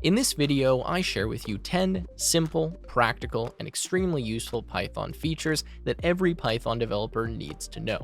In this video, I share with you 10 simple, practical, and extremely useful Python features that every Python developer needs to know.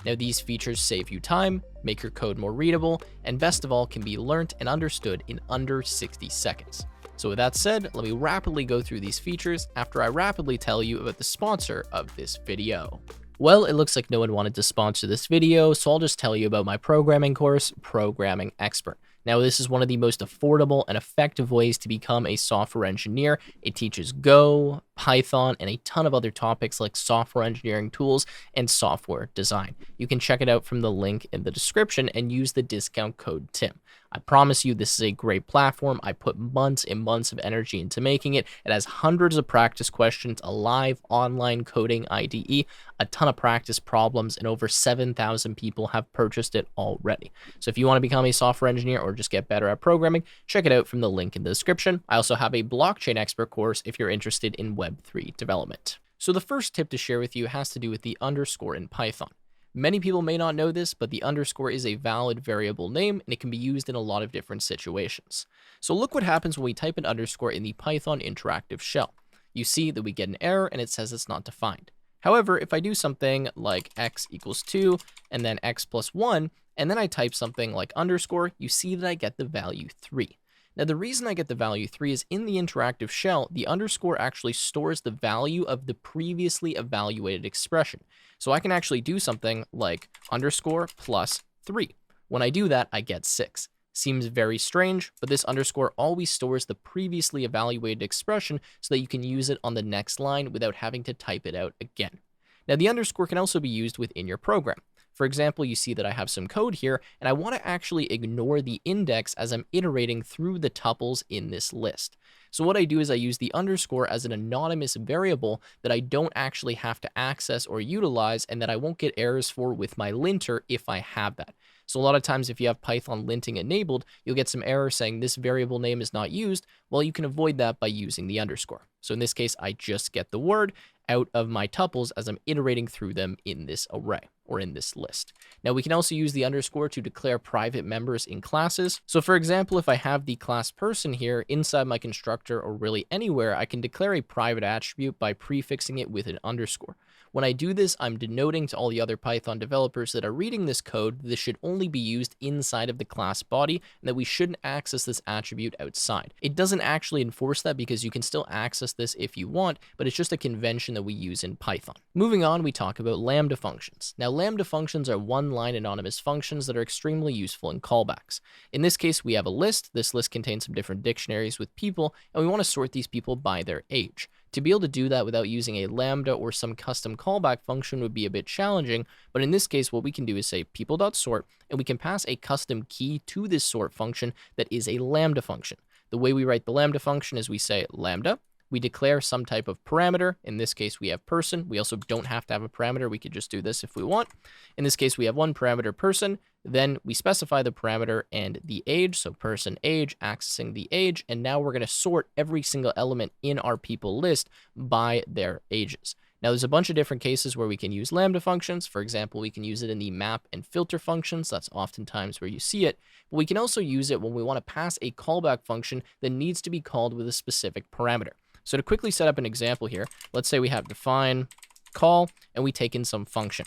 Now, these features save you time, make your code more readable, and best of all, can be learnt and understood in under 60 seconds. So with that said, let me rapidly go through these features after I rapidly tell you about the sponsor of this video. Well, it looks like no one wanted to sponsor this video, so I'll just tell you about my programming course, Programming Expert. Now, this is one of the most affordable and effective ways to become a software engineer. It teaches Go, Python, and a ton of other topics like software engineering tools and software design. You can check it out from the link in the description and use the discount code TIM. I promise you this is a great platform. I put months and months of energy into making it. It has hundreds of practice questions, a live online coding IDE, a ton of practice problems, and over 7,000 people have purchased it already. So if you want to become a software engineer or just get better at programming, check it out from the link in the description. I also have a blockchain expert course if you're interested in Web3 development. So the first tip to share with you has to do with the underscore in Python. Many people may not know this, but the underscore is a valid variable name, and it can be used in a lot of different situations. So look what happens when we type an underscore in the Python interactive shell. You see that we get an error, and it says it's not defined. However, if I do something like x equals 2, and then x plus 1, and then I type something like underscore, you see that I get the value 3. Now, the reason I get the value 3 is in the interactive shell, the underscore actually stores the value of the previously evaluated expression. So I can actually do something like underscore plus 3. When I do that, I get 6. Seems very strange, but this underscore always stores the previously evaluated expression so that you can use it on the next line without having to type it out again. Now, the underscore can also be used within your program. For example, you see that I have some code here, and I want to actually ignore the index as I'm iterating through the tuples in this list. So what I do is I use the underscore as an anonymous variable that I don't actually have to access or utilize, and that I won't get errors for with my linter if I have that. So a lot of times if you have Python linting enabled, you'll get some error saying this variable name is not used. Well, you can avoid that by using the underscore. So in this case, I just get the word out of my tuples as I'm iterating through them in this array or in this list. Now, we can also use the underscore to declare private members in classes. So for example, if I have the class person here inside my constructor or really anywhere, I can declare a private attribute by prefixing it with an underscore. When I do this, I'm denoting to all the other Python developers that are reading this code that this should only be used inside of the class body and that we shouldn't access this attribute outside. It doesn't actually enforce that because you can still access this if you want, but it's just a convention that we use in Python. Moving on, we talk about lambda functions. Now, lambda functions are one-line anonymous functions that are extremely useful in callbacks. In this case, we have a list. This list contains some different dictionaries with people, and we want to sort these people by their age. To be able to do that without using a lambda or some custom callback function would be a bit challenging, but in this case, what we can do is say people.sort, and we can pass a custom key to this sort function that is a lambda function. The way we write the lambda function is we say lambda, we declare some type of parameter. In this case, we have person. We also don't have to have a parameter. We could just do this if we want. In this case, we have one parameter person. Then we specify the parameter and the age. So person age, accessing the age. And now we're going to sort every single element in our people list by their ages. Now, there's a bunch of different cases where we can use lambda functions. For example, we can use it in the map and filter functions. That's oftentimes where you see it. But we can also use it when we want to pass a callback function that needs to be called with a specific parameter. So to quickly set up an example here, let's say we have define call, and we take in some function.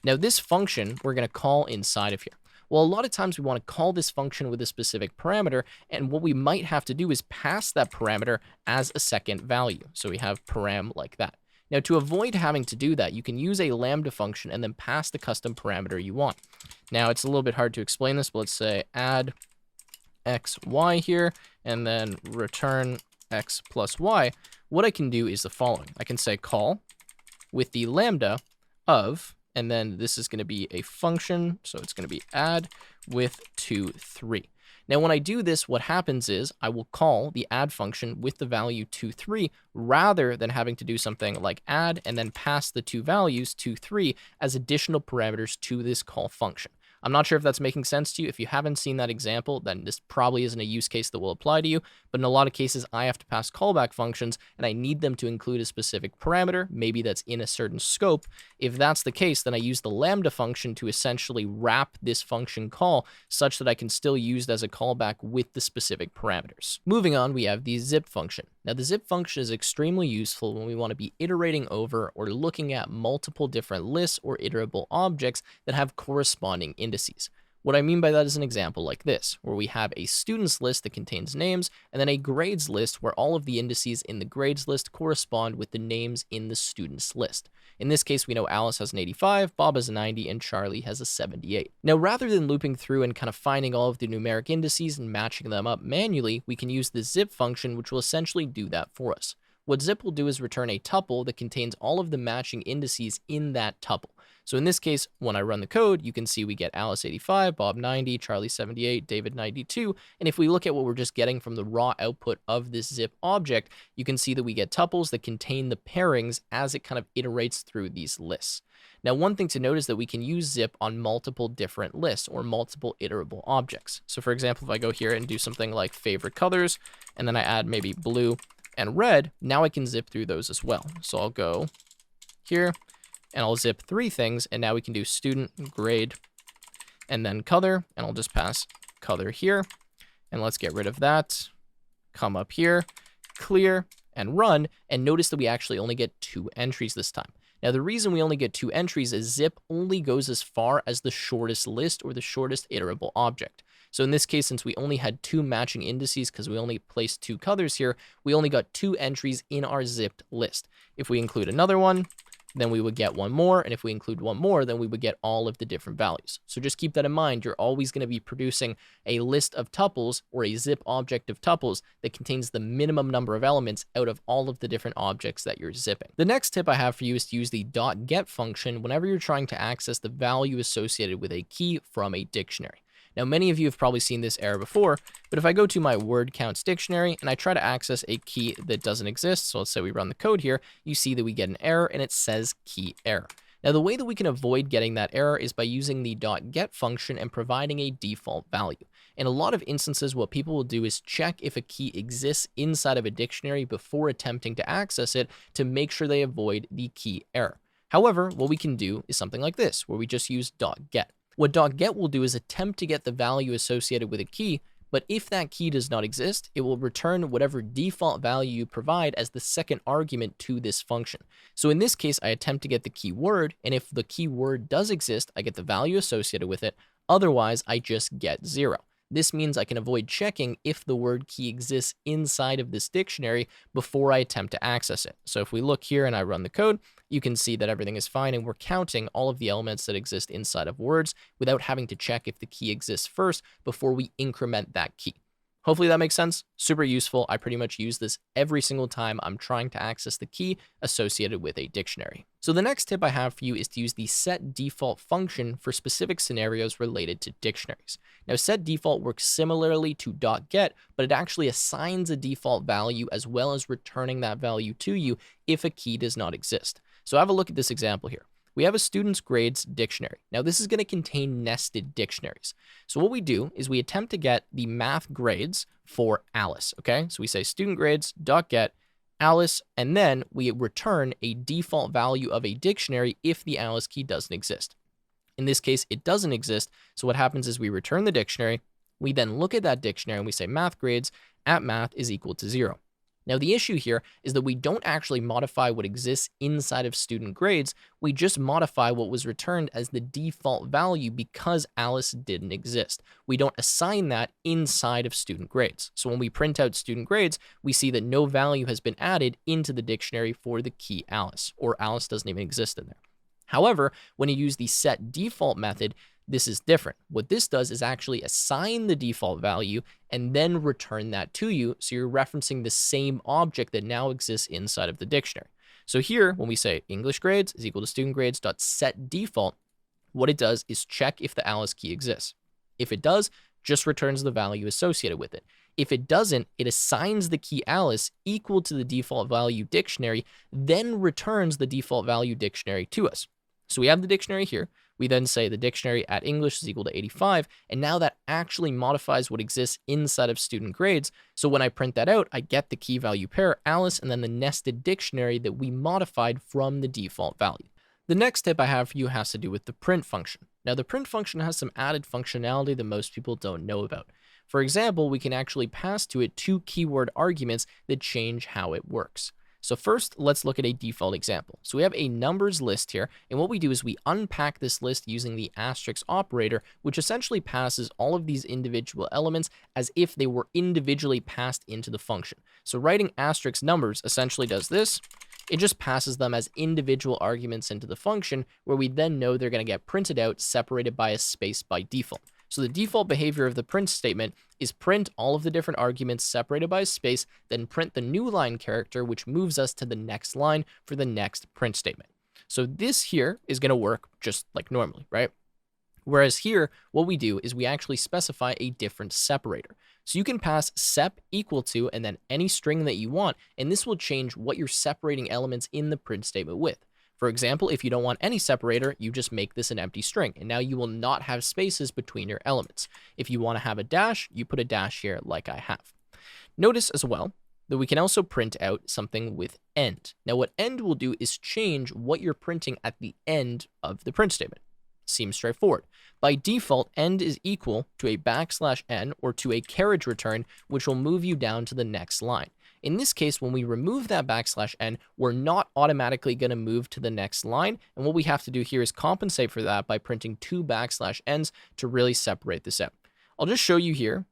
Now, this function we're going to call inside of here. Well, a lot of times we want to call this function with a specific parameter, and what we might have to do is pass that parameter as a second value. So we have param like that. Now, to avoid having to do that, you can use a lambda function and then pass the custom parameter you want. Now, it's a little bit hard to explain this, but let's say add x, y here, and then return x plus y. What I can do is the following. I can say call with the lambda of, and then this is going to be a function, so it's going to be add with 2, 3. Now, when I do this, what happens is I will call the add function with the value 2, 3, rather than having to do something like add and then pass the two values 2, 3 as additional parameters to this call function. I'm not sure if that's making sense to you. If you haven't seen that example, then this probably isn't a use case that will apply to you. But in a lot of cases, I have to pass callback functions and I need them to include a specific parameter, maybe that's in a certain scope. If that's the case, then I use the lambda function to essentially wrap this function call such that I can still use it as a callback with the specific parameters. Moving on, we have the zip function. Now, the zip function is extremely useful when we want to be iterating over or looking at multiple different lists or iterable objects that have corresponding indices. What I mean by that is an example like this, where we have a students list that contains names, and then a grades list where all of the indices in the grades list correspond with the names in the students list. In this case, we know Alice has an 85, Bob has a 90, and Charlie has a 78. Now, rather than looping through and kind of finding all of the numeric indices and matching them up manually, we can use the zip function, which will essentially do that for us. What zip will do is return a tuple that contains all of the matching indices in that tuple. So in this case, when I run the code, you can see we get Alice 85, Bob 90, Charlie 78, David 92. And if we look at what we're just getting from the raw output of this zip object, you can see that we get tuples that contain the pairings as it kind of iterates through these lists. Now, one thing to note is that we can use zip on multiple different lists or multiple iterable objects. So for example, if I go here and do something like favorite colors, and then I add maybe blue and red, now I can zip through those as well. So I'll go here and I'll zip 3 things, and now we can do student, grade, and then color, and I'll just pass color here, and let's get rid of that. Come up here, clear, and run, and notice that we actually only get 2 entries this time. Now, the reason we only get 2 entries is zip only goes as far as the shortest list or the shortest iterable object. So in this case, since we only had 2 matching indices because we only placed 2 colors here, we only got 2 entries in our zipped list. If we include another one, then we would get 1 more, and if we include 1 more, then we would get all of the different values. So just keep that in mind. You're always going to be producing a list of tuples or a zip object of tuples that contains the minimum number of elements out of all of the different objects that you're zipping. The next tip I have for you is to use the .get function whenever you're trying to access the value associated with a key from a dictionary. Now, many of you have probably seen this error before, but if I go to my word counts dictionary and I try to access a key that doesn't exist, so let's say we run the code here, you see that we get an error and it says key error. Now, the way that we can avoid getting that error is by using the .get function and providing a default value. In a lot of instances, what people will do is check if a key exists inside of a dictionary before attempting to access it to make sure they avoid the key error. However, what we can do is something like this, where we just use .get. What .get will do is attempt to get the value associated with a key, but if that key does not exist, it will return whatever default value you provide as the second argument to this function. So in this case, I attempt to get the keyword, and if the keyword does exist, I get the value associated with it. Otherwise, I just get 0. This means I can avoid checking if the word key exists inside of this dictionary before I attempt to access it. So if we look here and I run the code, you can see that everything is fine and we're counting all of the elements that exist inside of words without having to check if the key exists first before we increment that key. Hopefully that makes sense. Super useful. I pretty much use this every single time I'm trying to access the key associated with a dictionary. So the next tip I have for you is to use the setDefault function for specific scenarios related to dictionaries. Now, setDefault works similarly to .get, but it actually assigns a default value as well as returning that value to you if a key does not exist. So have a look at this example here. We have a student's grades dictionary. Now, this is going to contain nested dictionaries. So what we do is we attempt to get the math grades for Alice, okay? So we say student grades.get Alice, and then we return a default value of a dictionary if the Alice key doesn't exist. In this case, it doesn't exist. So what happens is we return the dictionary. We then look at that dictionary and we say math grades at math is equal to 0. Now, the issue here is that we don't actually modify what exists inside of student grades. We just modify what was returned as the default value because Alice didn't exist. We don't assign that inside of student grades. So when we print out student grades, we see that no value has been added into the dictionary for the key Alice, or Alice doesn't even exist in there. However, when you use the setDefault method, this is different. What this does is actually assign the default value and then return that to you. So you're referencing the same object that now exists inside of the dictionary. So here, when we say English grades is equal to student grades.setDefault, what it does is check if the Alice key exists. If it does, just returns the value associated with it. If it doesn't, it assigns the key Alice equal to the default value dictionary, then returns the default value dictionary to us. So we have the dictionary here. We then say the dictionary at English is equal to 85, and now that actually modifies what exists inside of student grades. So when I print that out, I get the key value pair, Alice, and then the nested dictionary that we modified from the default value. The next tip I have for you has to do with the print function. Now, the print function has some added functionality that most people don't know about. For example, we can actually pass to it 2 keyword arguments that change how it works. So first, let's look at a default example. So we have a numbers list here, and what we do is we unpack this list using the asterisk operator, which essentially passes all of these individual elements as if they were individually passed into the function. So writing asterisk numbers essentially does this. It just passes them as individual arguments into the function, where we then know they're going to get printed out separated by a space by default. So the default behavior of the print statement is print all of the different arguments separated by a space, then print the new line character, which moves us to the next line for the next print statement. So this here is going to work just like normally, right? Whereas here, what we do is we actually specify a different separator. So you can pass sep equal to and then any string that you want, and this will change what you're separating elements in the print statement with. For example, if you don't want any separator, you just make this an empty string, and now you will not have spaces between your elements. If you want to have a dash, you put a dash here like I have. Notice as well that we can also print out something with end. Now what end will do is change what you're printing at the end of the print statement. Seems straightforward. By default, end is equal to a \n or to a carriage return, which will move you down to the next line. In this case, when we remove that \n, we're not automatically going to move to the next line. And what we have to do here is compensate for that by printing 2 \n to really separate this out. I'll just show you here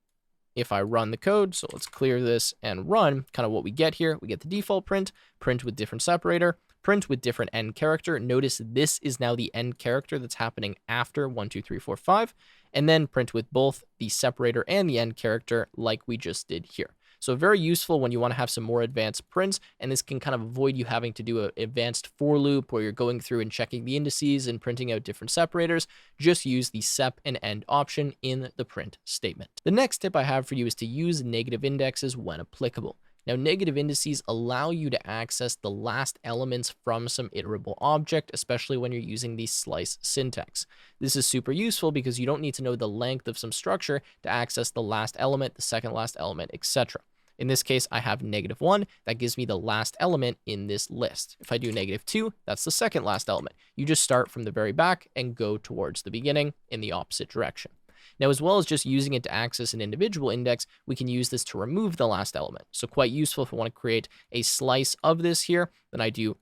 if I run the code. So let's clear this and run kind of what we get here. We get the default print with different separator, print with different end character. Notice this is now the end character that's happening after 1, 2, 3, 4, 5, and then print with both the separator and the end character like we just did here. So very useful when you want to have some more advanced prints, and this can kind of avoid you having to do an advanced for loop where you're going through and checking the indices and printing out different separators. Just use the sep and end option in the print statement. The next tip I have for you is to use negative indexes when applicable. Now, negative indices allow you to access the last elements from some iterable object, especially when you're using the slice syntax. This is super useful because you don't need to know the length of some structure to access the last element, the second last element, etc. In this case, I have -1. That gives me the last element in this list. If I do -2, that's the second last element. You just start from the very back and go towards the beginning in the opposite direction. Now, as well as just using it to access an individual index, we can use this to remove the last element. So quite useful if I want to create a slice of this here, then I do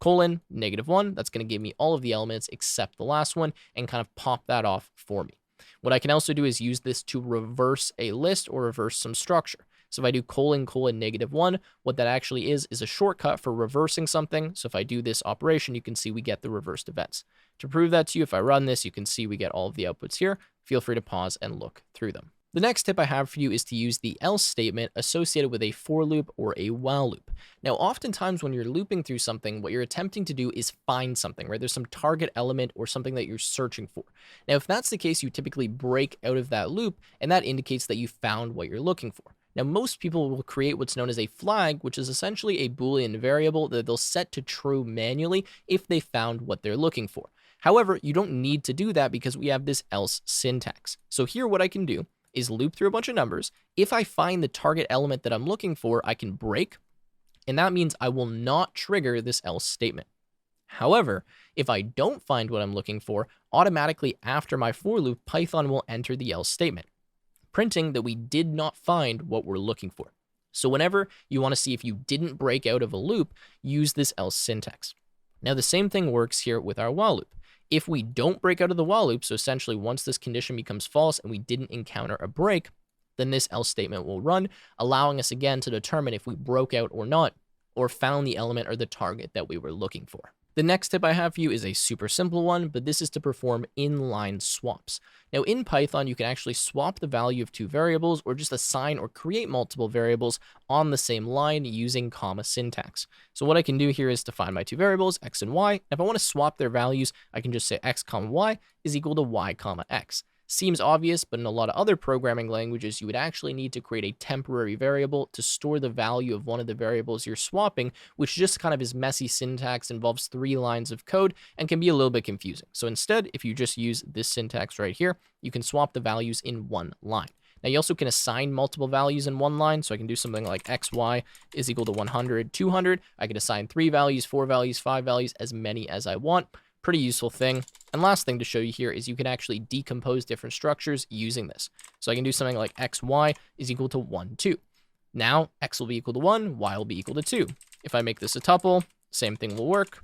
:-1. That's going to give me all of the elements except the last one and kind of pop that off for me. What I can also do is use this to reverse a list or reverse some structure. So if I do ::(-1), what that actually is a shortcut for reversing something. So if I do this operation, you can see we get the reversed events. To prove that to you, if I run this, you can see we get all of the outputs here. Feel free to pause and look through them. The next tip I have for you is to use the else statement associated with a for loop or a while loop. Now, oftentimes when you're looping through something, what you're attempting to do is find something, right? There's some target element or something that you're searching for. Now, if that's the case, you typically break out of that loop, and that indicates that you found what you're looking for. Now, most people will create what's known as a flag, which is essentially a Boolean variable that they'll set to true manually if they found what they're looking for. However, you don't need to do that because we have this else syntax. So here what I can do is loop through a bunch of numbers. If I find the target element that I'm looking for, I can break, and that means I will not trigger this else statement. However, if I don't find what I'm looking for, automatically after my for loop, Python will enter the else statement, printing that we did not find what we're looking for. So whenever you want to see if you didn't break out of a loop, use this else syntax. Now the same thing works here with our while loop. If we don't break out of the while loop, so essentially once this condition becomes false and we didn't encounter a break, then this else statement will run, allowing us again to determine if we broke out or not, or found the element or the target that we were looking for. The next tip I have for you is a super simple one, but this is to perform inline swaps. Now in Python, you can actually swap the value of two variables or just assign or create multiple variables on the same line using comma syntax. So what I can do here is define my two variables, x and y. If I want to swap their values, I can just say x comma y is equal to y comma x. Seems obvious, but in a lot of other programming languages, you would actually need to create a temporary variable to store the value of one of the variables you're swapping, which just kind of is messy syntax, involves 3 lines of code, and can be a little bit confusing. So instead, if you just use this syntax right here, you can swap the values in 1 line. Now, you also can assign multiple values in 1 line, so I can do something like xy is equal to 100, 200. I can assign 3 values, 4 values, 5 values, as many as I want. Pretty useful thing. And last thing to show you here is you can actually decompose different structures using this. So I can do something like xy is equal to 1, 2. Now, x will be equal to 1, y will be equal to 2. If I make this a tuple, same thing will work.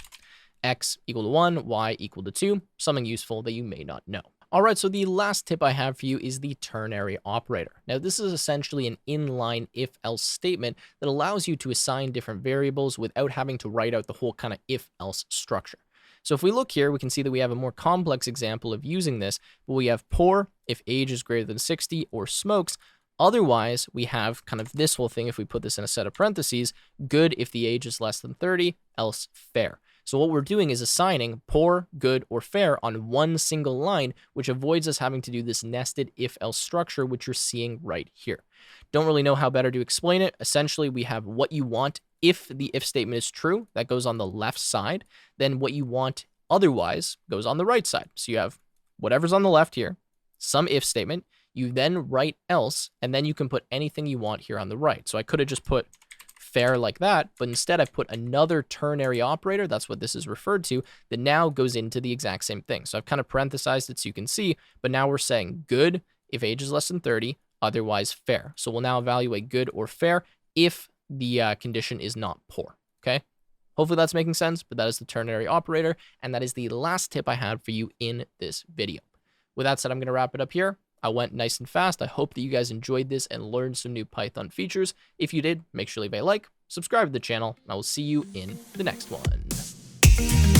X equal to 1, y equal to 2, something useful that you may not know. All right, so the last tip I have for you is the ternary operator. Now, this is essentially an inline if-else statement that allows you to assign different variables without having to write out the whole kind of if-else structure. So if we look here, we can see that we have a more complex example of using this, but we have poor if age is greater than 60 or smokes. Otherwise, we have kind of this whole thing if we put this in a set of parentheses, good if the age is less than 30, else fair. So what we're doing is assigning poor, good, or fair on one single line, which avoids us having to do this nested if-else structure, which you're seeing right here. Don't really know how better to explain it. Essentially, we have what you want if the if statement is true, that goes on the left side. Then what you want otherwise goes on the right side. So you have whatever's on the left here, some if statement, you then write else, and then you can put anything you want here on the right. So I could have just put fair like that, but instead I've put another ternary operator, that's what this is referred to, that now goes into the exact same thing. So I've kind of parenthesized it so you can see, but now we're saying good if age is less than 30, otherwise fair. So we'll now evaluate good or fair if the condition is not poor, okay? Hopefully that's making sense, but that is the ternary operator, and that is the last tip I had for you in this video. With that said, I'm going to wrap it up here. I went nice and fast. I hope that you guys enjoyed this and learned some new Python features. If you did, make sure to leave a like, subscribe to the channel, and I will see you in the next one.